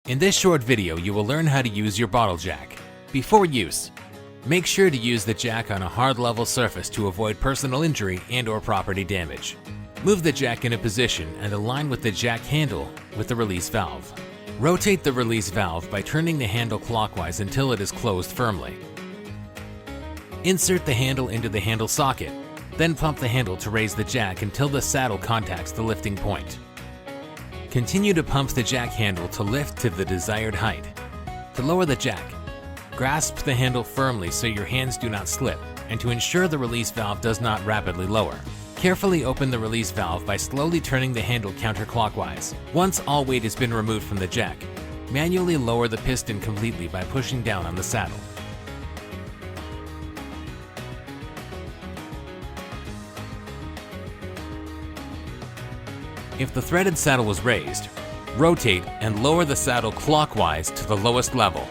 In this short video, you will learn how to use your bottle jack. Before use, make sure to use the jack on a hard level surface to avoid personal injury and/or property damage. Move the jack in a position and align with the jack handle with the release valve. Rotate the release valve by turning the handle clockwise until it is closed firmly. Insert the handle into the handle socket, then pump the handle to raise the jack until the saddle contacts the lifting point. Continue to pump the jack handle to lift to the desired height. To lower the jack, grasp the handle firmly so your hands do not slip, and to ensure the release valve does not rapidly lower. Carefully open the release valve by slowly turning the handle counterclockwise. Once all weight has been removed from the jack, manually lower the piston completely by pushing down on the saddle. If the threaded saddle was raised, rotate and lower the saddle clockwise to the lowest level.